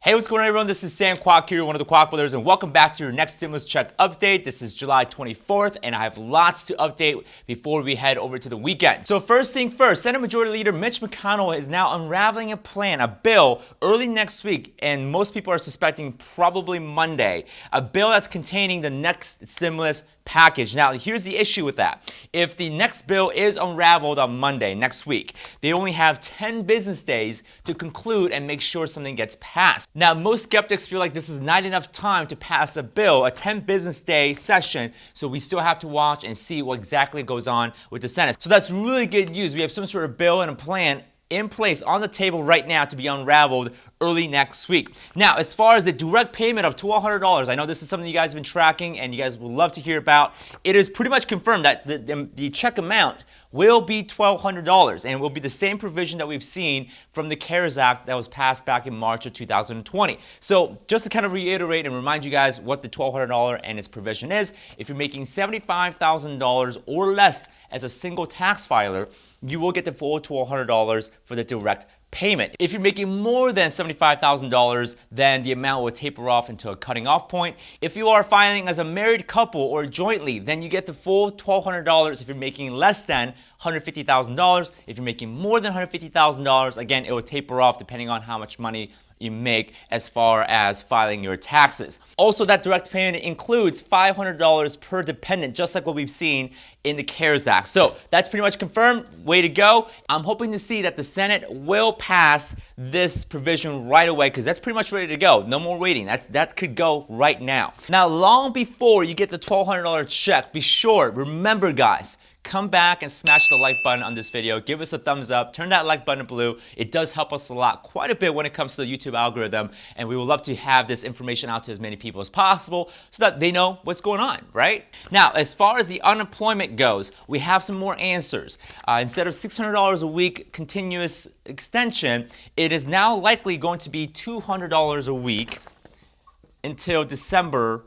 Hey, what's going on, everyone? This is Sam Kwok here, one of the Kwok Brothers, and welcome back to your next stimulus check update. This is July 24th, and I have lots to update before we head over to the weekend. So first thing first, Senate Majority Leader Mitch McConell is now unraveling a plan, a bill, early next week, and most people are suspecting probably Monday, a bill that's containing the next stimulus package. Now, here's the issue with that. If the next bill is unraveled on Monday, next week, they only have 10 business days to conclude and make sure something gets passed. Now, most skeptics feel like this is not enough time to pass a bill, a 10 business day session, so we still have to watch and see what exactly goes on with the Senate. So that's really good news. We have some sort of bill and a plan in place on the table right now to be unraveled early next week. Now, as far as the direct payment of $1,200, I know this is something you guys have been tracking and you guys will love to hear about. It is pretty much confirmed that the check amount will be $1,200 and will be the same provision that we've seen from the CARES Act that was passed back in March of 2020. So just to kind of reiterate and remind you guys what the $1,200 and its provision is, if you're making $75,000 or less as a single tax filer, you will get the full $1,200 for the direct payment. If you're making more than $75,000, then the amount will taper off into a cutting off point. If you are filing as a married couple or jointly, then you get the full $1,200 if you're making less than $150,000. If you're making more than $150,000, again, it will taper off depending on how much money you make as far as filing your taxes. Also, that direct payment includes $500 per dependent, just like what we've seen in the CARES Act. So that's pretty much confirmed. Way to go. I'm hoping to see that the Senate will pass this provision right away because that's pretty much ready to go. No more waiting. That could go right now. Now, long before you get the $1,200 check, be sure, remember guys, come back and smash the like button on this video. Give us a thumbs up. Turn that like button blue. It does help us a lot, quite a bit when it comes to the YouTube algorithm. And we would love to have this information out to as many people as possible so that they know what's going on, right? Now, as far as the unemployment goes, we have some more answers. Instead of $600 a week continuous extension, it is now likely going to be $200 a week until December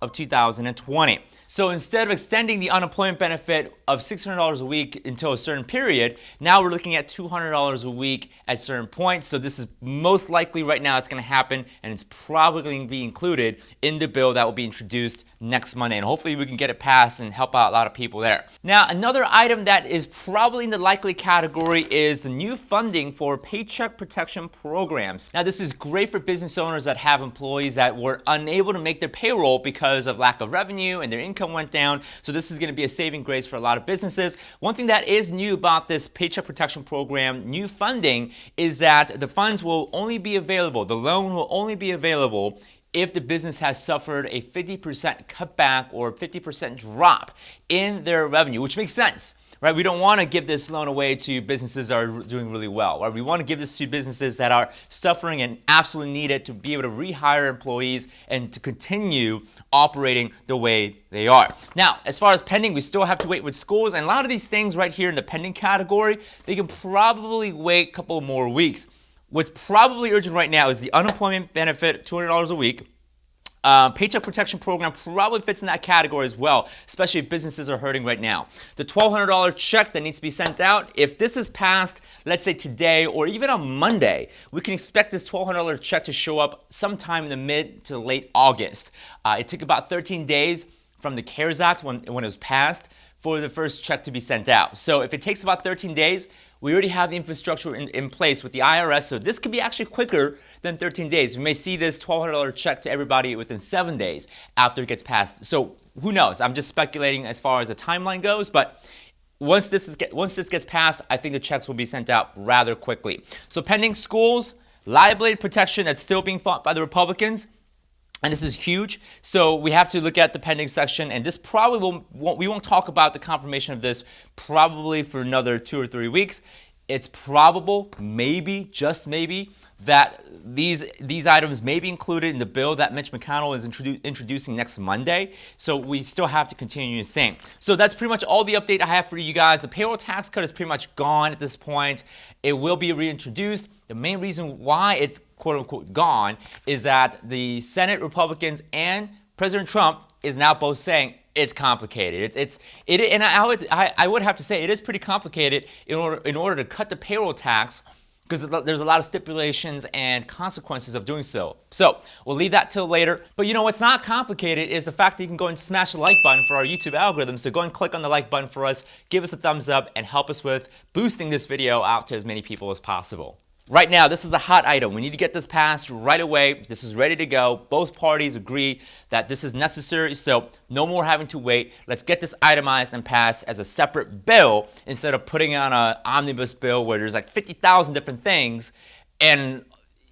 of 2020. So instead of extending the unemployment benefit of $600 a week until a certain period, now we're looking at $200 a week at certain points. So this is most likely right now it's going to happen, and it's probably going to be included in the bill that will be introduced next Monday. And hopefully we can get it passed and help out a lot of people there. Now, another item that is probably in the likely category is the new funding for paycheck protection programs. Now, this is great for business owners that have employees that were unable to make their payroll because of lack of revenue and their income went down. So this is going to be a saving grace for a lot of businesses. One thing that is new about this paycheck protection program, new funding, is that the funds will only be available, the loan will only be available if the business has suffered a 50% cutback or 50% drop in their revenue, which makes sense. Right? We don't want to give this loan away to businesses that are doing really well. Right? We want to give this to businesses that are suffering and absolutely need it to be able to rehire employees and to continue operating the way they are. Now, as far as pending, we still have to wait with schools, and a lot of these things right here in the pending category, they can probably wait a couple more weeks. What's probably urgent right now is the unemployment benefit, $200 a week. Paycheck protection program probably fits in that category as well, especially if businesses are hurting right now. The $1,200 check that needs to be sent out, if this is passed, let's say today or even on Monday, we can expect this $1,200 check to show up sometime in the mid to late August. It took about 13 days from the CARES Act when it was passed for the first check to be sent out. So if it takes about 13 days, we already have the infrastructure in place with the IRS, so this could be actually quicker than 13 days. We may see this $1,200 check to everybody within 7 days after it gets passed. So who knows? I'm just speculating as far as the timeline goes, but once this gets passed, I think the checks will be sent out rather quickly. So pending schools, liability protection that's still being fought by the Republicans. And this is huge, so we have to look at the pending section, and this probably we won't talk about the confirmation of this probably for another 2 or 3 weeks. It's probable, maybe, just maybe, that these items may be included in the bill that Mitch McConnell is introducing next Monday. So we still have to continue the same. So that's pretty much all the update I have for you guys. The payroll tax cut is pretty much gone at this point. It will be reintroduced. The main reason why it's quote unquote gone is that the Senate Republicans and President Trump is now both saying it's complicated. And I would have to say it is pretty complicated in order to cut the payroll tax because there's a lot of stipulations and consequences of doing so. So we'll leave that till later. But you know what's not complicated is the fact that you can go and smash the like button for our YouTube algorithm. So go and click on the like button for us, give us a thumbs up, and help us with boosting this video out to as many people as possible. Right now, this is a hot item. We need to get this passed right away. This is ready to go. Both parties agree that this is necessary, so no more having to wait. Let's get this itemized and passed as a separate bill instead of putting on an omnibus bill where there's like 50,000 different things, and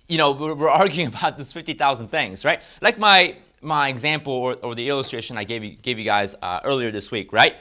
you know we're arguing about this 50,000 things, right? Like my example or the illustration I gave you guys earlier this week, right?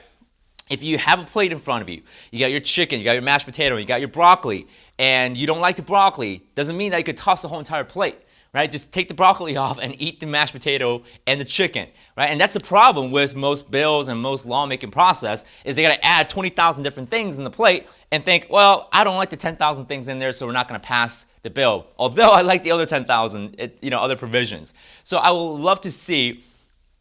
If you have a plate in front of you, you got your chicken, you got your mashed potato, you got your broccoli, and you don't like the broccoli, doesn't mean that you could toss the whole entire plate, right? Just take the broccoli off and eat the mashed potato and the chicken, right? And that's the problem with most bills and most lawmaking process is they got to add 20,000 different things in the plate and think, well, I don't like the 10,000 things in there, so we're not going to pass the bill. Although I like the other 10,000, other provisions. So I would love to see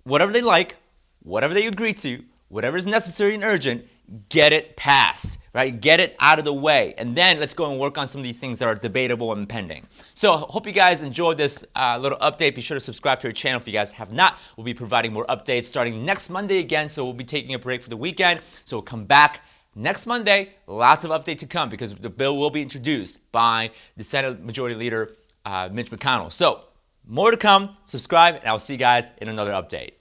whatever they like, whatever they agree to, whatever is necessary and urgent, get it passed, right? Get it out of the way. And then let's go and work on some of these things that are debatable and pending. So hope you guys enjoyed this little update. Be sure to subscribe to our channel if you guys have not. We'll be providing more updates starting next Monday again. So we'll be taking a break for the weekend. So we'll come back next Monday. Lots of update to come because the bill will be introduced by the Senate Majority Leader Mitch McConnell. So more to come. Subscribe, and I'll see you guys in another update.